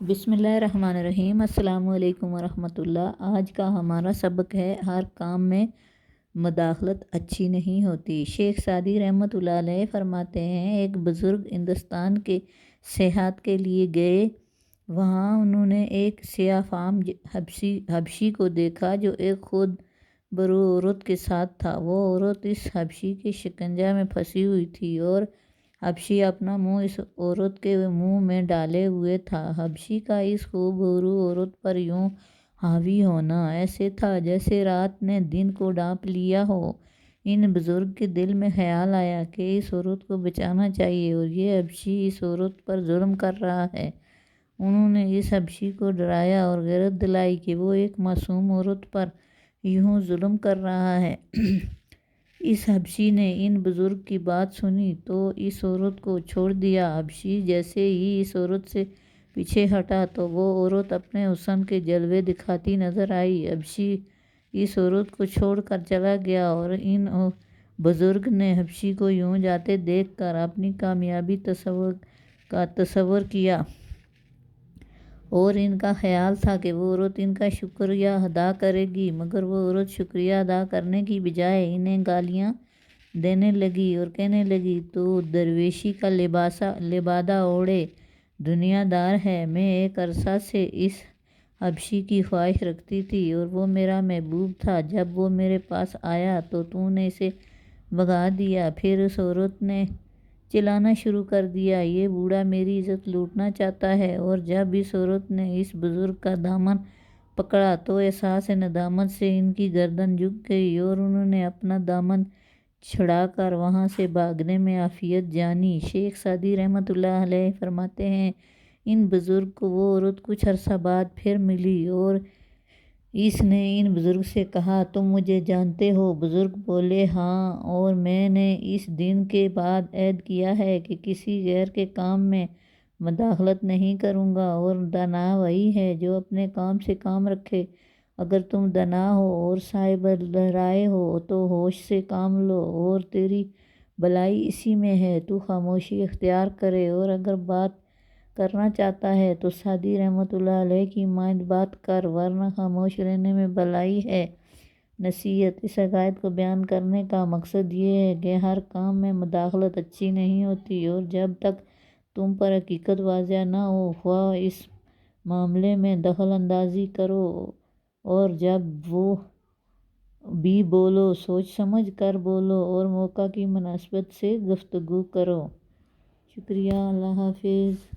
بسم اللہ الرحمن الرحیم۔ السلام علیکم ورحمۃ اللہ۔ آج کا ہمارا سبق ہے ہر کام میں مداخلت اچھی نہیں ہوتی۔ شیخ سعدی رحمۃ اللہ علیہ فرماتے ہیں، ایک بزرگ ہندوستان کے سیاحت کے لیے گئے۔ وہاں انہوں نے ایک سیاہ فام حبشی کو دیکھا جو ایک خود برو عورت کے ساتھ تھا۔ وہ عورت اس حبشی کے شکنجہ میں پھنسی ہوئی تھی اور حبشی اپنا منہ اس عورت کے منہ میں ڈالے ہوئے تھا۔ حبشی کا اس خوبرو عورت پر یوں حاوی ہونا ایسے تھا جیسے رات نے دن کو ڈانپ لیا ہو۔ ان بزرگ کے دل میں خیال آیا کہ اس عورت کو بچانا چاہیے اور یہ حبشی اس عورت پر ظلم کر رہا ہے۔ انہوں نے اس حبشی کو ڈرایا اور غیرت دلائی کہ وہ ایک معصوم عورت پر یوں ظلم کر رہا ہے۔ اس حبشی نے ان بزرگ کی بات سنی تو اس عورت کو چھوڑ دیا۔ حبشی جیسے ہی اس عورت سے پیچھے ہٹا تو وہ عورت اپنے حسن کے جلوے دکھاتی نظر آئی۔ حبشی اس عورت کو چھوڑ کر چلا گیا اور ان بزرگ نے حبشی کو یوں جاتے دیکھ کر اپنی کامیابی کا تصور کیا اور ان کا خیال تھا کہ وہ عورت ان کا شکریہ ادا کرے گی، مگر وہ عورت شکریہ ادا کرنے کی بجائے انہیں گالیاں دینے لگی اور کہنے لگی، تو درویشی کا لبادہ اوڑھے دنیا دار ہے۔ میں ایک عرصہ سے اس حبشی کی خواہش رکھتی تھی اور وہ میرا محبوب تھا۔ جب وہ میرے پاس آیا تو نے اسے بھگا دیا۔ پھر اس عورت نے چلانا شروع کر دیا، یہ بوڑھا میری عزت لوٹنا چاہتا ہے۔ اور جب اس عورت نے اس بزرگ کا دامن پکڑا تو احساس ندامت سے ان کی گردن جھک گئی اور انہوں نے اپنا دامن چھڑا کر وہاں سے بھاگنے میں عافیت جانی۔ شیخ سعدی رحمۃ اللہ علیہ فرماتے ہیں، ان بزرگ کو وہ عورت کچھ عرصہ بعد پھر ملی اور اس نے ان بزرگ سے کہا، تم مجھے جانتے ہو؟ بزرگ بولے، ہاں، اور میں نے اس دن کے بعد عہد کیا ہے کہ کسی غیر کے کام میں مداخلت نہیں کروں گا، اور دانا وہی ہے جو اپنے کام سے کام رکھے۔ اگر تم دانا ہو اور صاحب رائے ہو تو ہوش سے کام لو، اور تیری بھلائی اسی میں ہے، تو خاموشی اختیار کرے، اور اگر بات کرنا چاہتا ہے تو سعدی رحمۃ اللہ علیہ کی مانند بات کر، ورنہ خاموش رہنے میں بھلائی ہے۔ نصیحت: اس عقائد کو بیان کرنے کا مقصد یہ ہے کہ ہر کام میں مداخلت اچھی نہیں ہوتی، اور جب تک تم پر حقیقت واضح نہ ہو، خواہ اس معاملے میں دخل اندازی کرو، اور جب وہ بھی بولو سوچ سمجھ کر بولو اور موقع کی مناسبت سے گفتگو کرو۔ شکریہ، اللہ حافظ۔